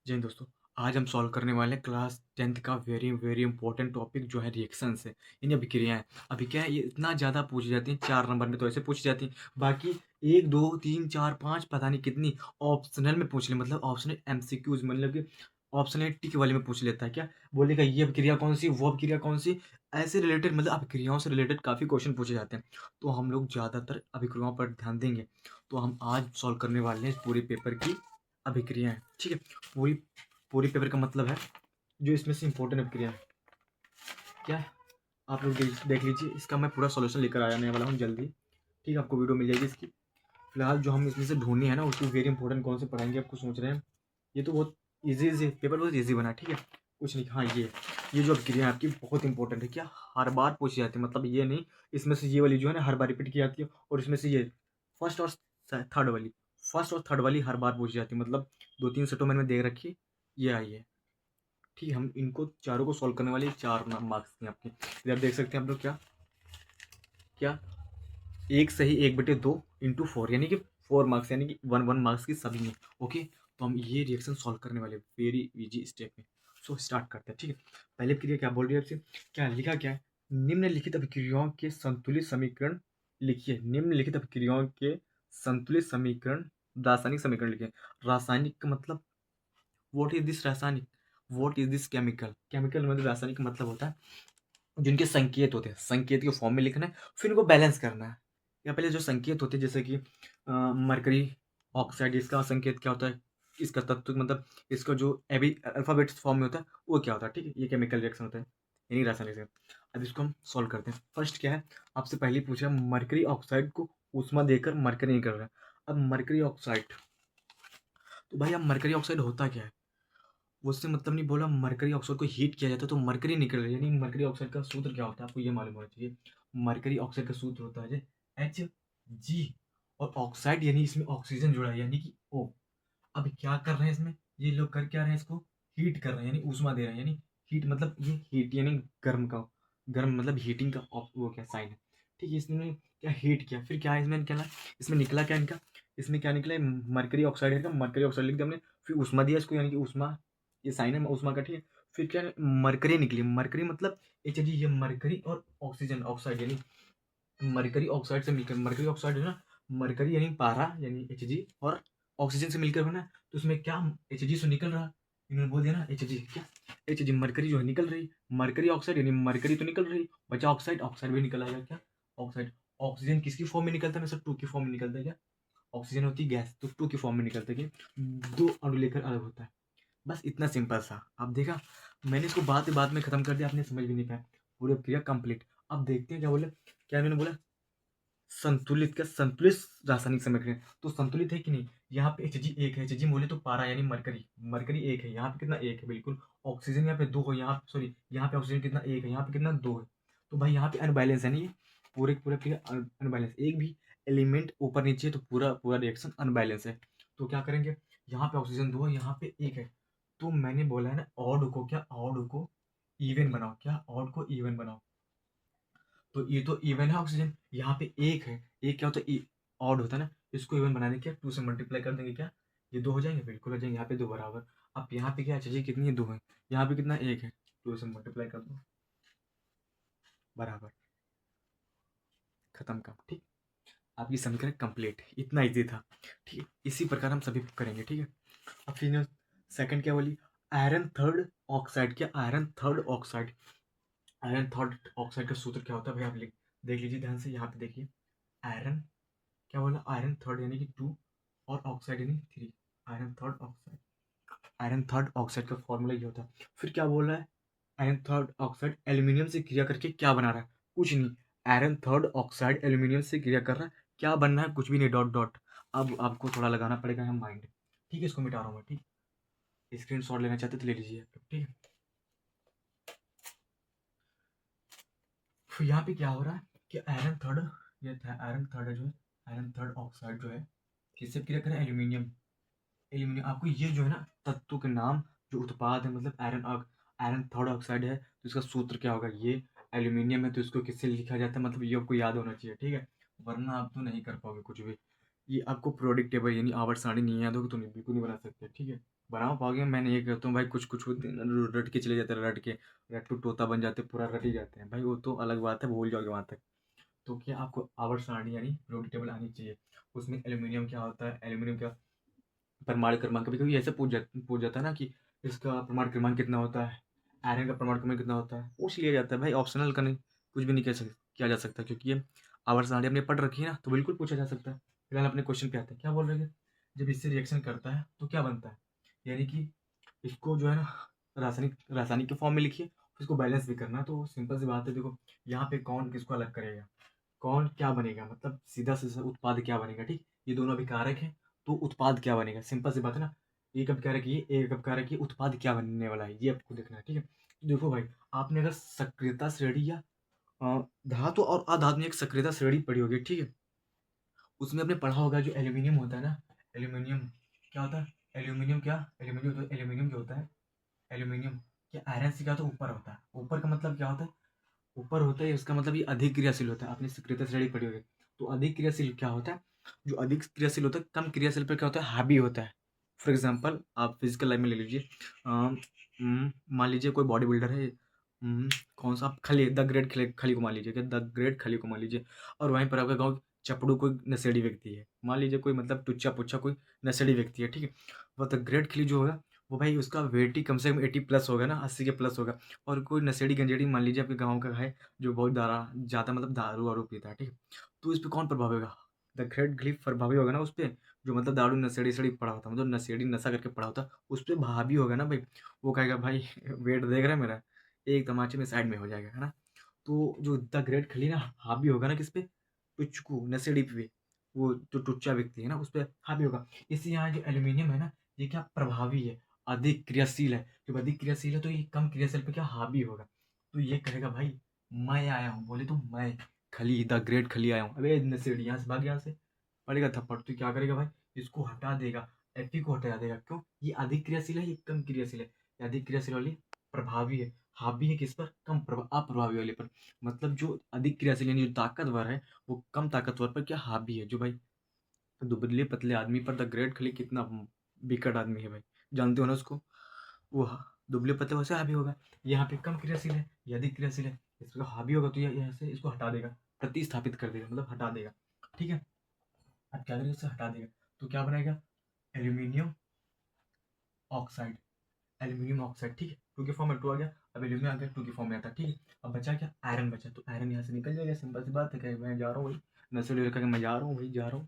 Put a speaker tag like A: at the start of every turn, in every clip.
A: जी दोस्तों, आज हम सॉल्व करने वाले हैं क्लास 10th का वेरी वेरी इंपॉर्टेंट टॉपिक जो है रिएक्शंस है, यानी अभिक्रियाएँ। अभी क्या है ये इतना ज़्यादा पूछी जाती हैं, 4 नंबर में तो ऐसे पूछी जाती हैं, बाकी 1, 2, 3, 4, 5 पता नहीं कितनी ऑप्शनल में पूछ ले मतलब ऑप्शनल एमसीक्यूज़ मतलब कि ऑप्शनल टिक वाले में पूछ लेता है क्या? बोलेगा ये अभिक्रिया कौन-सी, वो अभिक्रिया कौन-सी, ऐसे रिलेटेड मतलब अभिक्रियाओं से रिलेटेड काफ़ी क्वेश्चन पूछे जाते हैं। तो हम लोग ज़्यादातर अभिक्रियाओं पर ध्यान देंगे। तो हम आज सॉल्व करने वाले हैं इस पूरे पेपर की अभिक्रियाएँ, ठीक है? पूरी पूरी पेपर का मतलब है जो इसमें से इंपॉर्टेंट अभिक्रिया है क्या आप लोग देख लीजिए। इसका मैं पूरा सॉल्यूशन लेकर आने वाला हूँ जल्दी, ठीक है? आपको वीडियो मिल जाएगी इसकी। फिलहाल जो हम इसमें से ढूंढनी है ना उसको वेरी इंपॉर्टेंट कौन से पढ़ाएंगे आपको सोच रहे हैं। ये तो बहुत ईजी पेपर बहुत ईजी बना है, ठीक है? कुछ नहीं। हाँ, ये जो अभिक्रिया है आपकी बहुत इंपॉर्टेंट है क्या, हर बार पूछी जाती है। मतलब ये नहीं इसमें से ये वाली जो है ना हर बार रिपीट की जाती है, और इसमें से ये फर्स्ट और थर्ड वाली हर बार पूछी जाती है। मतलब 2-3 सेटों मैंने दे रखी है, ये आई है, ठीक है? हम इनको चारों को सॉल्व करने वाले 4 मार्क्स हैं आपके। इधर देख सकते हैं आप लोग क्या क्या 1 सही 1/2 इंटू 4 यानी कि 4 मार्क्स, यानी कि 1 मार्क्स की सभी में। ओके, तो हम ये रिएक्शन सॉल्व करने वाले वेरी इजी स्टेप में। सो स्टार्ट करते हैं, ठीक है? पहले क्रिया क्या बोल रही है आपसे, क्या लिखा क्या है? निम्नलिखित अभिक्रियाओं के संतुलित समीकरण लिखिए। निम्नलिखित अभिक्रियाओं के संतुलित समीकरण, रासायनिक समीकरण लिखिए। रासायनिक का मतलब व्हाट इज दिस रासायनिक, what is this chemical. Chemical मतलब रासायनिक का मतलब होता है जिनके संकेत होते हैं, संकेत के फॉर्म में लिखना है, फिर इनको बैलेंस करना है। या पहले जो संकेत होते हैं जैसे कि मरकरी ऑक्साइड, इसका संकेत क्या होता है, इसका तत्व मतलब इसका जो एबी अल्फाबेट फॉर्म में होता है वो क्या होता है, ठीक है? ये केमिकल रिएक्शन होता है, यानी रासायनिक रिएक्शन। अब इसको हम सॉल्व करते हैं। फर्स्ट क्या है, आपसे पहले ही पूछा मरकरी ऑक्साइड को ऊष्मा देकर मरकरी निकल रहा है। अब मरकरी ऑक्साइड, तो भाई अब मरकरी ऑक्साइड होता क्या है, उससे मतलब नहीं बोला। मरकरी ऑक्साइड को हीट किया जाता है तो मरकरी निकल रही है, यानी मरकरी ऑक्साइड का सूत्र क्या होता है आपको ये मालूम होना चाहिए। मरकरी ऑक्साइड का सूत्र होता है Hg, और ऑक्साइड यानी इसमें ऑक्सीजन जुड़ा है यानी कि O। अब क्या कर रहे हैं इसमें ये लोग, कर क्या रहे हैं, इसको हीट कर रहे हैं, यानी ऊष्मा दे रहे हैं। यानी हीट मतलब ये हीट यानी गर्म का, गर्म मतलब हीटिंग का वो क्या साइन है, ठीक है? इसने क्या हीट किया, फिर क्या इसमें निकला, इसमें निकला क्या इनका, इसमें क्या निकला, मरकरी ऑक्साइड है, मरकरी ऑक्साइड लिख दिया हमने, फिर ऊष्मा दिया इसको यानी कि ऊष्मा, ये साइन है ऊष्मा का, ठीक है? फिर क्या मरकरी निकली, मरकरी मतलब Hg, ये मरकरी और ऑक्सीजन ऑक्साइड यानी मरकरी ऑक्साइड से मिलकर, मरकरी ऑक्साइड है ना, मरकरी यानी पारा यानी Hg, और ऑक्सीजन से मिलकर बना है, तो इसमें क्या Hg से निकल रहा, इन्होंने बोल दिया ना Hg, क्या Hg मरकरी जो है निकल रही, मरकरी ऑक्साइड यानी मरकरी तो निकल रही, बचा ऑक्साइड, ऑक्साइड भी निकल आएगा क्या, ऑक्साइड। ऑक्सीजन किसकी फॉर्म में निकलता है, टू की फॉर्म में निकलता है क्या, ऑक्सीजन होती है गैस तो टू की फॉर्म में निकलता है क्या, दो अणु लेकर अलग होता है। बस इतना सिंपल सा। अब देखा, मैंने इसको बात में खत्म कर दिया, आपने समझ भी नहीं पाया, पूरी क्रिया कंप्लीट। अब देखते हैं क्या बोले, क्या मैंने बोला संतुलित, का संतुलित रासायनिक समीकरण, तो संतुलित है कि नहीं, यहाँ पे Hg एक है, Hg बोले तो पारा यानी मरकरी, मरकरी एक है, यहाँ पे कितना एक है बिल्कुल, ऑक्सीजन यहाँ पे दो है, यहाँ सॉरी यहाँ पे ऑक्सीजन कितना एक है, यहाँ पे कितना दो है, तो भाई यहाँ पे अनबैलेंस है नहीं, पूरे पूरे अनबैलेंस, एक भी एलिमेंट ऊपर नीचे है तो पूरा पूरा रिएक्शन अनबैलेंस है। तो क्या करेंगे, यहाँ पे ऑक्सीजन दो है, यहाँ पे एक है, तो मैंने बोला है ना ऑड को, क्या ऑड को इवन बनाओ, क्या ऑड को इवन बनाओ, तो ये तो इवन है ऑक्सीजन, यहाँ पे एक है, एक क्या होता है ऑड होता है ना, इसको इवन बनाने के टू से मल्टीप्लाई कर देंगे, क्या ये दो हो जाएंगे, बिल्कुल हो जाएंगे, यहाँ पे दो बराबर। अब यहाँ पे क्या चाहिए, कितनी है, दो है, यहाँ पे कितना एक है, टू से मल्टीप्लाई कर दो बराबर, खत्म काम, ठीक। आपकी समीकरण कंप्लीट, इतना इजी था, ठीक है? इसी प्रकार हम सभी करेंगे, ठीक है? अब फिर सेकंड क्या बोली, आयरन थर्ड ऑक्साइड, क्या iron third oxide, iron third oxide का सूत्र क्या होता है भाई, आप देख लीजिए ध्यान से, यहाँ पे देखिए, आयरन क्या बोला, आयरन थर्ड यानी कि टू, और ऑक्साइड यानी three, iron third oxide, iron third oxide का फॉर्मूला ये होता है। फिर क्या बोल रहा है, आयरन थर्ड ऑक्साइड एल्यूमिनियम से क्रिया करके क्या बना रहा है, कुछ नहीं, आयरन थर्ड ऑक्साइड एल्यूमिनियम से क्रिया कर रहा है, क्या बनना है, कुछ भी नहीं, डॉट डॉट। अब आपको थोड़ा लगाना पड़ेगा यहाँ माइंड, ठीक है? इसको मिटा रहा हूँ मैं, ठीक, स्क्रीन शॉट लेना चाहते तो ले लीजिए, ठीक है? फिर यहाँ पे क्या हो रहा है कि आयरन थर्ड, ये आयरन थर्ड जो है, आयरन थर्ड ऑक्साइड जो है किससे क्रिया कर रहा है, एल्यूमिनियम, एल्यूमिनियम। आपको ये जो है ना तत्व के नाम, जो उत्पाद है, मतलब आयरन, आयरन थर्ड ऑक्साइड है तो इसका सूत्र क्या होगा, ये एल्यूमिनियम है तो इसको किससे लिखा जाता है, मतलब ये आपको याद होना चाहिए, ठीक है? वरना आप तो नहीं कर पाओगे कुछ भी। ये आपको प्रोडिक्ट टेबल यानी आवर्त सारणी नहीं याद होगी तो नहीं, बिल्कुल नहीं बना सकते, ठीक है। बना पाओगे, मैंने ये कहता हूँ भाई, कुछ कुछ होते हैं ना, रट के चले जाते हैं, रट के तोता बन जाते हैं, पूरा रट ही जाते हैं भाई, वो तो अलग बात है, भूल जाओगे वहाँ तक। तो क्या आपको आवर्त सारणी यानी प्रोडिक्ट टेबल आनी चाहिए। उसमें एल्यूमिनियम क्या होता है, एल्यूमिनियम क्या परमाणु क्रमांक, कभी कभी ऐसे पूछ जाता है ना कि इसका परमाणु क्रमांक कितना होता है, आयरन का परमाणु क्रमांक कितना होता है, पूछ लिया जाता है भाई, ऑप्शनल का नहीं, कुछ भी नहीं किया जा सकता, क्योंकि ये आवर्त सारणी हमने पढ़ रखी है ना, तो बिल्कुल पूछा जा सकता है। फिलहाल अपने क्वेश्चन पे आते हैं, क्या बोल रहे थे, जब इससे रिएक्शन करता है तो क्या बनता है, यानी कि इसको जो है ना रासायनिक रासायनिक के फॉर्म में लिखिए, इसको बैलेंस भी करना है, तो सिंपल सी बात है, देखो यहाँ पे कौन किसको अलग करेगा, कौन क्या बनेगा, मतलब सीधा सीधा उत्पाद क्या बनेगा, ठीक, ये दोनों अभी कारक है, तो उत्पाद क्या बनेगा, सिंपल सी बात है ना, एक अब कारक ये, एक अब कारक ये, उत्पाद क्या बनने वाला है, ये आपको देखना है, ठीक है। तो देखो भाई, आपने अगर सक्रियता श्रेणी या धातु और अधातु में एक सक्रियता श्रेणी पढ़ी होगी, ठीक है, उसमें आपने पढ़ा होगा जो एल्यूमिनियम होता है ना, एल्यूमिनियम क्या होता है, एल्यूमिनियम क्या होता है, एल्यूमिनियम क्या आयरन से क्या होता है, ऊपर होता है, ऊपर का मतलब क्या होता है, ऊपर होता है, इसका मतलब ये अधिक क्रियाशील होता है, आपने सक्रियता श्रेणी पढ़ी होगी। तो अधिक क्रियाशील क्या होता है, जो अधिक क्रियाशील होता है, कम क्रियाशील पर क्या होता है, हावी होता है। फॉर एग्जाम्पल आप फिजिकल लाइफ में ले लीजिए, मान लीजिए कोई बॉडी बिल्डर है, कौन सा, आप खली द ग्रेट खली को मान लीजिए, क्या द ग्रेट खली को मान लीजिए, और वहीं पर आपका गाँव चपड़ू कोई नशेड़ी व्यक्ति है, मान लीजिए कोई मतलब टुच्चा पुच्चा कोई नशेड़ी व्यक्ति है, ठीक है। वो द ग्रेट खली जो होगा, वो भाई उसका वेट ही कम से कम 80 प्लस होगा ना, 80 के प्लस होगा। और कोई नशेड़ी गंजेड़ी मान लीजिए आपके गाँव का है, जो बहुत ज़्यादा मतलब दारू वारू पीता है, ठीक है। तो इस पे कौन प्रभाव होगा, द ग्रेट ग्लिफ प्रभावी होगा ना उस पे, जो मतलब दारू नशेड़ी सड़ी पड़ा होता, मतलब नशेड़ी नशा करके पड़ा होता, उस पे भावी होगा ना भाई। वो कहेगा भाई वेट देख रहा है मेरा, एक तमाचे में साइड में हो जाएगा, है ना। तो जो द ग्रेट खली ना हावी होगा ना किस पे, टुच्चू नशेड़ी पे, वो जो टुच्चा व्यक्ति है ना उस पे हावी होगा। इसलिए यहाँ जो एल्यूमिनियम है ना, ये क्या प्रभावी है, अधिक क्रियाशील है, जब अधिक क्रियाशील है तो ये कम क्रियाशील पे क्या हावी होगा। तो ये कहेगा भाई मैं आया हूँ, बोले तो मैं खली द ग्रेट खली आया हूँ, अबे नशेड़ी यहाँ से भाग, यहाँ से पड़ेगा थप्पड़, तो क्या करेगा भाई, इसको हटा देगा, एफी को हटा देगा, क्यों, ये अधिक क्रियाशील है, ये कम क्रियाशील है, ये अधिक क्रियाशील वाली प्रभावी है, हावी है किस पर, कम अप्रभावी वाले पर। मतलब जो अधिक क्रियाशील यानी जो ताकतवर है, वो कम ताकतवर पर क्या हावी है, जो भाई दुबले पतले आदमी पर द ग्रेट खली कितना विकट आदमी है भाई, जानते हो ना उसको, वो दुबले पतले वैसे हावी होगा। यहाँ पे कम क्रियाशील है, ये अधिक क्रियाशील है, इसका हावी होगा, तो ये यहाँ से इसको हटा देगा, प्रतिस्थापित कर देगा, मतलब हटा देगा, ठीक है। अब क्या करेगा, इससे हटा देगा, तो क्या बनाएगा, एल्यूमिनियम ऑक्साइड, एल्यूमिनियम ऑक्साइड, ठीक है, टू के फॉर्म में टू आ गया, अब एल्यूमिनियम आ गया, टू के फॉर्म में आता, ठीक है। अब बचा क्या, आयरन बचा, तो आयरन यहाँ से निकल जाएगा, सिंपल सी बात है, क्या मैं जा रहा हूँ भाई, नशे का मैं जा रहा हूँ भाई, जा रहा हूँ,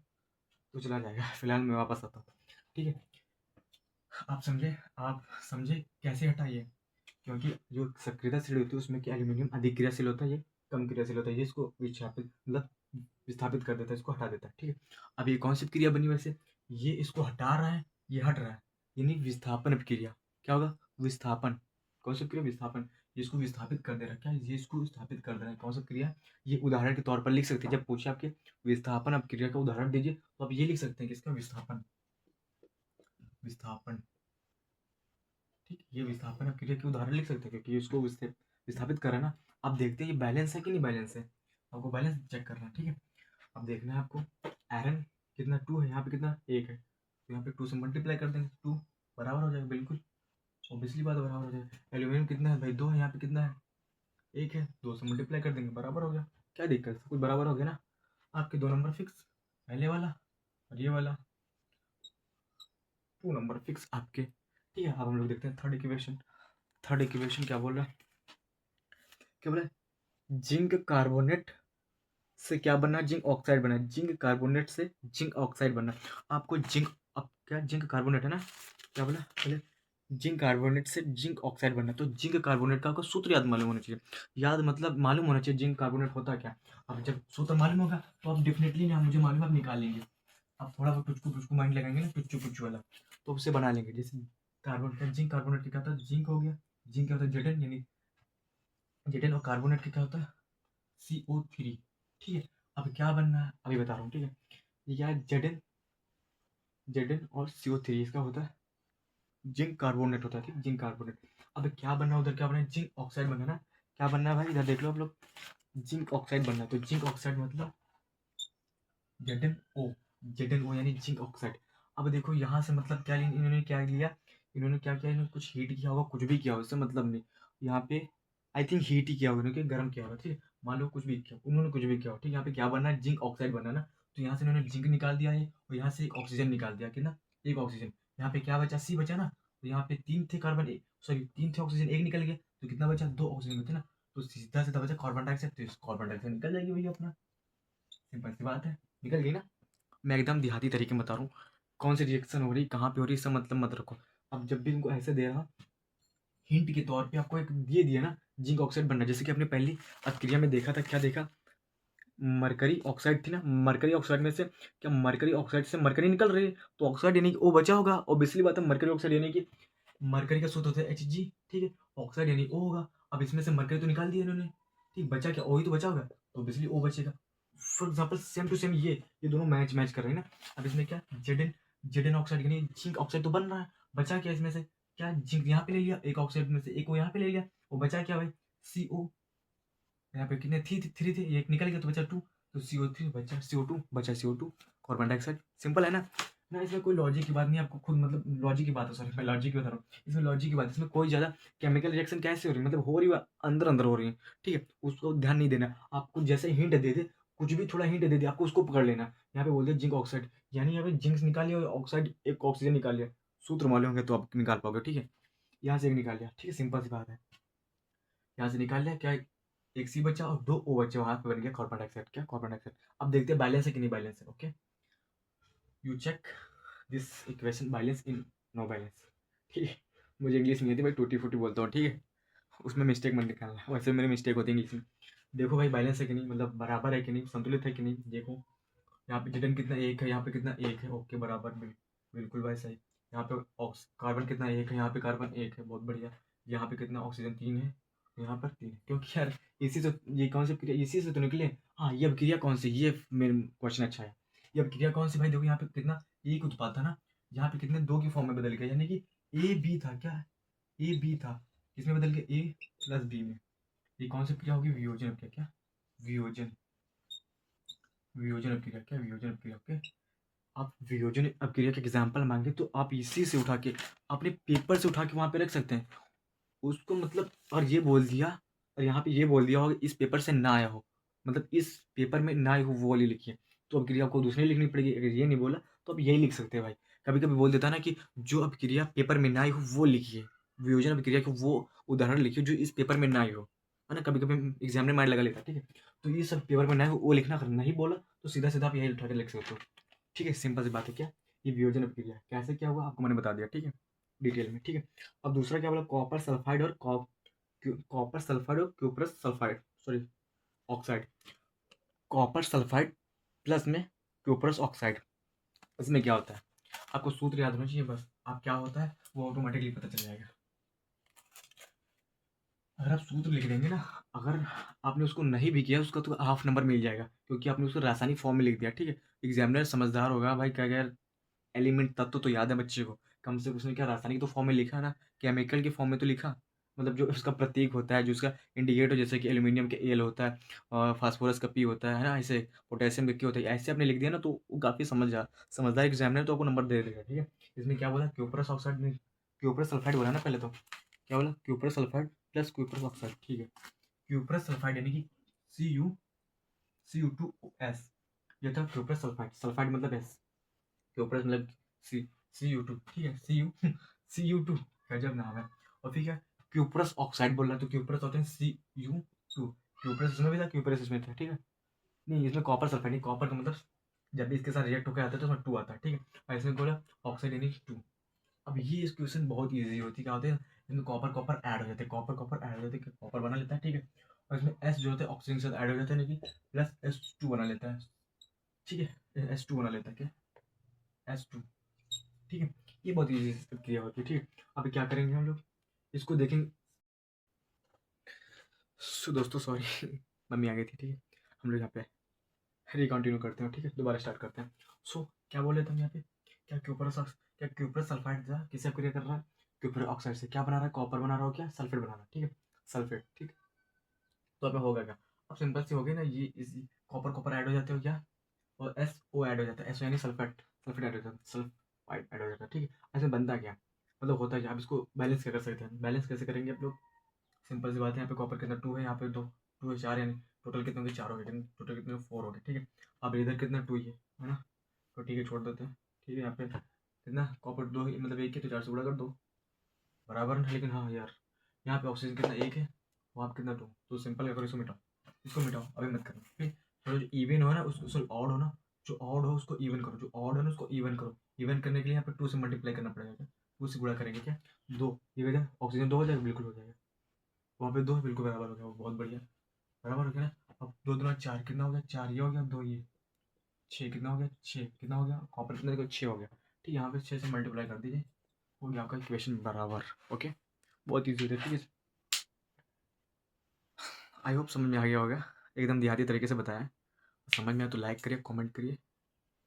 A: तो चला जाएगा, फिलहाल मैं वापस आता हूँ, ठीक है। आप समझे कैसे हटाइए, क्योंकि जो सक्रियता श्रेणी होती है उसमें क्या एल्यूमिनियम अधिक क्रियाशील होता है, ये कम क्रियाशील होता है, ये इसको विस्थापित मतलब विस्थापित कर देता है, इसको हटा देता है, ठीक है। अब ये कौन सी क्रिया बनी वैसे, ये इसको हटा रहा है, ये हट रहा है, यानी विस्थापन क्रिया, क्या होगा, विस्थापन, कौन सी क्रिया, विस्थापन, ये इसको विस्थापित कर दे रहा है, क्या ये इसको विस्थापित कर दे रहा है, कौन सा क्रिया, ये उदाहरण के तौर पर लिख सकते हैं, जब पूछे आपके विस्थापन अब क्रिया का उदाहरण दीजिए, तो आप ये लिख सकते हैं कि इसका विस्थापन, विस्थापन, ठीक, ये विस्थापन अब क्रिया के उदाहरण लिख सकते हैं, क्योंकि इसको विस्थापित कर रहा है ना। अब देखते हैं ये बैलेंस है कि नहीं बैलेंस है, आपको बैलेंस चेक करना है, ठीक है। अब देखना है आपको, आयरन कितना, टू है, यहाँ पे कितना, एक है, तो यहाँ पे टू से मल्टीप्लाई कर देंगे, टू बराबर हो जाएगा, बिल्कुल ऑब्वियसली बात है, बराबर हो जाएगा। एल्यूमिनियम कितना है भाई, दो है, यहाँ पे कितना है, एक है, दो से मल्टीप्लाई कर देंगे, बराबर हो गया, क्या दिक्कत है, सब कुछ बराबर हो गया ना। आपके दो नंबर फिक्स, पहले वाला और ये वाला, टू नंबर फिक्स आपके, ठीक है। अब हम लोग देखते हैं थर्ड इक्वेशन, थर्ड इक्वेशन क्या बोल रहा है, क्या बोला है, जिंक कार्बोनेट से क्या बनना है, जिंक ऑक्साइड बनना है, जिंक कार्बोनेट से जिंक ऑक्साइड बनना है आपको, जिंक, अब क्या जिंक कार्बोनेट है ना, क्या बोला पहले, जिंक कार्बोनेट से जिंक ऑक्साइड बनना है, तो जिंक कार्बोनेट का आपको सूत्र याद मालूम होना चाहिए, याद मतलब मालूम होना चाहिए जिंक कार्बोनेट होता क्या। अब जब सूत्र मालूम होगा तो आप डेफिनेटली ना, मुझे मालूम है, आप निकाल लेंगे, आप थोड़ा बहुत टुचकू टुचकू माइंड लगाएंगे ना, टुच्चू पुच्चू वाला, तो उससे बना लेंगे। जैसे कार्बन जिंक कार्बोनेट क्या होता है, जिंक हो गया, जिंक क्या होता है, जेडन, यानी जेडन, और कार्बोनेट क्या होता है, CO3, ठीक है। अब क्या बनना है अभी बता रहा हूँ, ठीक है, ये क्या है, जेडन, जेडन और CO3 इसका होता है जिंक कार्बोनेट होता है, ठीक, जिंक कार्बोनेट। अब क्या बनना है उधर, क्या बनना है, जिंक ऑक्साइड बनना है ना, क्या बनना है भाई, इधर देख लो आप लोग, जिंक ऑक्साइड बनना है, तो जिंक ऑक्साइड मतलब जेडन ओ, ZnO यानी जिंक ऑक्साइड। अब देखो यहाँ से मतलब क्या इन्होंने क्या लिया, इन्होंने क्या किया, इन्होंने कुछ हीट किया होगा, कुछ भी किया होगा, उससे मतलब नहीं। यहाँ पे आई थिंक हीट ही किया होगा, उन्होंने गर्म किया होगा, ठीक है। मान लो कुछ भी किया, उन्होंने कुछ भी किया हो, ठीक है। यहाँ पे क्या बनना है, जिंक ऑक्साइड बनना है ना। तो यहाँ से इन्होंने जिंक निकाल दिया है, और यहाँ से एक ऑक्सीजन निकाल दिया, कितना, एक ऑक्सीजन। यहाँ पे क्या बचा, सी बचा ना। तो यहाँ पे तीन थे कार्बन, सॉरी तीन थे ऑक्सीजन, एक निकल गया, तो कितना बचा, दो ऑक्सीजन बचे ना। तो सीधा सीधा बचा कार्बन डाइऑक्साइड, तो कार्बन डाइऑक्साइड निकल जाएगी भैया अपना, सिंपल सी बात है, निकल गई ना। मैं एकदम देहाती तरीके में बता रहा हूँ कौन सी रिएक्शन हो रही, कहाँ पे हो रही, इसका मतलब मत रखो। अब जब भी इनको ऐसे दे रहा, हिंट के तौर पे आपको एक ये दिया ना, जिंक ऑक्साइड बनना, जैसे कि आपने पहली अभिक्रिया में देखा था, क्या देखा, मरकरी ऑक्साइड थी ना, मरकरी ऑक्साइड में से क्या, मरकरी ऑक्साइड से मरकरी निकल रही है, तो ऑक्साइड यानी कि ओ बचा होगा, ऑब्वियसली बात है, मरकरी ऑक्साइड यानी कि मरकरी का सूत्र होता है Hg, ठीक है। ऑक्साइड यानी ओ होगा। अब इसमें से मरकरी तो निकाल दिया इन्होंने, ठीक, बचा क्या, ओ ही तो बचा होगा, तो ऑब्वियसली ओ बचेगा। For example same to same ये दोनों मैच मैच कर रहे हैं ना। अब इसमें क्या, जेडन ऑक्साइड यानी जिंक ऑक्साइड तो बन रहा है, बचा क्या इसमें से, क्या जिंक यहाँ पे ले लिया, एक ऑक्साइड में से एक वो यहाँ पे ले लिया, वो बचा क्या भाई, CO। यहाँ पे कितने थी, थ्री थे, एक निकल गया तो बचा टू, तो CO3 बचा, CO2 बचा, CO2 कार्बन डाइऑक्साइड, सिंपल है ना। ना इसमें कोई लॉजिक की बात नहीं, आपको खुद मतलब लॉजिक की बात है, सॉरी मैं लॉजिक की बता रहा हूँ, इसमें लॉजिक की बात है, इसमें कोई ज़्यादा केमिकल रिएक्शन कैसे हो रही है, मतलब हो रही है, अंदर अंदर हो रही है, ठीक है, उसको ध्यान नहीं देना। आपको जैसे हिंट दे दे, कुछ भी थोड़ा हिंट दे दे, आपको उसको पकड़ लेना। यहाँ पे बोल दिया जिंक ऑक्साइड, यानी यहाँ पे जिंक निकाल लिया, ऑक्साइड एक ऑक्सीजन निकाल लिया, सूत्र मालूम होंगे तो आप निकाल पाओगे, ठीक है। यहाँ से एक निकाल लिया, ठीक है, सिंपल सी बात है। यहाँ से निकाल लिया, क्या एक सी बचा और दो ओ बचे, वहां पे बन गया कार्बन डाइऑक्साइड, क्या कार्बन डाइऑक्साइड। अब देखते हैं बैलेंस है कि नहीं बैलेंस है, okay. You check this equation balance in no balance, ठीक है। मुझे इंग्लिश नहीं आती भाई, टूटी फूटी बोलता हूँ, ठीक है, उसमें मिस्टेक मत निकालना, वैसे मेरी मिस्टेक होती है इंग्लिश में। देखो भाई बैलेंस है कि नहीं, मतलब बराबर है कि नहीं, संतुलित है कि नहीं, देखो। यहाँ पे जिटन कितना एक है, यहाँ पे कितना एक है, ओके बराबर, बिल्कुल भाई सही। यहाँ पे कार्बन कितना एक है, यहाँ पे कार्बन एक है, बहुत बढ़िया। यहाँ पे कितना ऑक्सीजन तीन है, यहाँ पर तीन है, क्योंकि यार इसी से ये कौन सी क्रिया, इसी से तो निकले। हाँ ये अब क्रिया कौन सी, ये मेरे क्वेश्चन अच्छा है। ये अब क्रिया कौन सी भाई, देखो यहाँ पे कितना एक उत्पाद था ना, यहाँ पे कितने दो की फॉर्म में बदल गया, यानी कि AB था, क्या AB था, किसमें बदल गया, A+B में। ये कौन सी क्रिया होगी, वियोजन क्रिया, क्या वियोजन, वियोजन अभिक्रिया, क्या वियोजन अभिक्रिया, ओके। आप वियोजन अभिक्रिया के एग्जाम्पल मांगे तो आप इसी से उठा के अपने पेपर से उठा के वहां पे रख सकते हैं उसको, मतलब। और ये बोल दिया, और यहाँ पे ये बोल दिया होगा इस पेपर से ना आया हो, मतलब इस पेपर में ना आई हो वो वाली लिखिए, तो अभिक्रिया आपको दूसरी लिखनी पड़ेगी। अगर ये नहीं बोला तो आप यही लिख सकते हैं भाई। कभी कभी बोल देता है ना कि जो अभिक्रिया पेपर में ना आई हो वो लिखिए, वियोजन अभिक्रिया के वो उदाहरण लिखिए जो इस पेपर में ना आई हो, है ना। कभी कभी एग्जाम में माइंड लगा लेता है, ठीक है। तो ये सब पेपर में ना हो वो लिखना, अगर नहीं बोला तो सीधा सीधा आप यही उठा के लिख सकते हो, ठीक है, सिंपल सी बात है। क्या ये वियोजन अभिक्रिया कैसे क्या हुआ आपको मैंने बता दिया, ठीक है, डिटेल में, ठीक है। अब दूसरा क्या बोला, कॉपर सल्फाइड और कॉपर सल्फाइड और cuprous sulphide, sorry oxide, copper sulphide plus में क्यूप्रस ऑक्साइड। इसमें क्या होता है आपको सूत्र याद होना चाहिए, बस आप क्या होता है वो ऑटोमेटिकली पता चल जाएगा। अगर आप सूत्र लिख देंगे ना, अगर आपने उसको नहीं भी किया उसका तो हाफ नंबर मिल जाएगा, क्योंकि आपने उसको रासायनिक फॉर्म में लिख दिया, ठीक है। एग्जामिनर समझदार होगा भाई, क्या यार एलिमेंट तत्व तो याद है बच्चे को, कम से कम उसने क्या रासायनिक तो फॉर्म में लिखा ना, केमिकल के फॉर्म में तो लिखा, मतलब जो उसका प्रतीक होता है, जो उसका इंडिकेटर, जैसे कि एल्यूमिनियम के एल होता है और फास्फोरस का पी होता है ना, ऐसे पोटेशियम का के होता है, ऐसे आपने लिख दिया ना तो वो काफ़ी समझदार एग्जामिनर तो आपको नंबर दे देगा, ठीक है। इसमें क्या बोला, क्यूप्रस ऑक्साइड में क्यूप्रस सल्फाइड बोला ना पहले, तो क्या बोला, cuprous sulphide plus cuprous oxide, ठीक है। क्यूप्रस सल्फाइड यानी कि Cu2S, ये था क्यूप्रस सल्फाइड, सल्फाइड मतलब एस, क्यूप्रस मतलब सी यू टू, ठीक है, Cu2 गजब नाम है। और फिर क्या, क्यूप्रस ऑक्साइड बोल रहा है तो क्यूप्रस होते हैं Cu2, क्यूप्रस इसमें भी था, क्यूप्रस इसमें था, ठीक है। नहीं इसमें कॉपर सल्फाइड नहीं, कॉपर का मतलब जब भी इसके साथ रिएक्ट होकर आता है तो उसमें टू आता है, ठीक है। और इसमें बोला ऑक्साइड यानी टू। अब ये इस क्वेश्चन बहुत ईजी होती है, क्या होते हैं इसमें कॉपर कॉपर ऐड हो जाते हैं, कॉपर कॉपर ऐड हो जाते हैं, कॉपर बना लेता है, ठीक है। और इसमें एस जो होते हैं ऑक्सीजन के साथ ऐड हो जाते हैं, यानी कि +S2 बना लेता है, ठीक है, S2 बना लेता है, क्या S2, ठीक है। ये बहुत ईजी क्रिया होती है, ठीक है। अभी क्या करेंगे हम लोग, इसको देखेंगे। दोस्तों सॉरी मम्मी आ गई थी, ठीक है। हम लोग यहाँ पे रिकंटिन्यू करते हैं, ठीक है, दोबारा स्टार्ट करते हैं। क्या बोले थे हम यहाँ पे, क्या क्यूप्रस सल्फाइड था, किससे क्रिया कर रहा है, क्यूप्रस ऑक्साइड से, क्या बना रहा है, कॉपर बना रहा हो, क्या सल्फेट बना रहा है, ठीक है, सल्फेट, ठीक है। तो अब होगा क्या, अब सिंपल सी हो गई ना, ये इस कॉपर कॉपर ऐड हो जाते हो क्या, और SO ऐड हो जाता है, SO यानी सल्फेट, सल्फेट ऐड हो जाता है, सल्फाइड ऐड हो जाता है, ठीक है। ऐसे बनता क्या, मतलब होता क्या, आप इसको बैलेंस क्या कर सकते हैं, बैलेंस कैसे करेंगे आप लोग, सिंपल सी बात है, यहाँ पे कॉपर कितना 2 है, यहाँ पे 2, 2 है 4, यानी टोटल कितने हो गए 4 हो गए, टोटल कितने 4 हो गए, ठीक है। अब इधर कितना 2 ही है ना, तो ठीक है छोड़ देते हैं, ठीक है। यहाँ पे कितना कॉपर 2 मतलब 1 है, तो 4 से गुणा कर दो, बराबर है। लेकिन हाँ यार, यहाँ पे ऑक्सीजन कितना 1 है, वहाँ पे कितना 2, तो सिंपल क्या करो, इसको मिटाओ, इसको मिटाओ, अभी मत करना, ठीक है। तो जो इवन हो ना उसको ऑड हो ना, जो ऑड हो उसको इवन करो, जो ऑड है ना उसको इवन करो। इवन करने के लिए यहाँ पे 2 से मल्टीप्लाई करना पड़ेगा, क्या 2 से गुणा करेंगे, क्या 2, ये वजह ऑक्सीजन 2 हो जाएगा, बिल्कुल हो जाएगा, वहाँ पे 2 बिल्कुल बराबर हो गया, वो बहुत बढ़िया, बराबर हो गया ना। अब 2 दूना 4 कितना हो गया, 4 ये हो गया, 2 ये 6 कितना हो गया, 6 कितना हो गया, कॉपर कितना देखो 6 हो गया, ठीक है। यहाँ पे 6 से मल्टीप्लाई कर दीजिए, हो गया आपका इक्वेशन बराबर। ओके, बहुत ईजी है, ठीक है। आई होप समझ में आ गया होगा, एकदम देहाती तरीके से बताया। समझ में आया तो लाइक करिए, कमेंट करिए,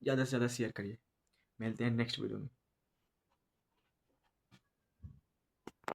A: ज़्यादा से ज़्यादा शेयर करिए। मिलते हैं नेक्स्ट वीडियो में।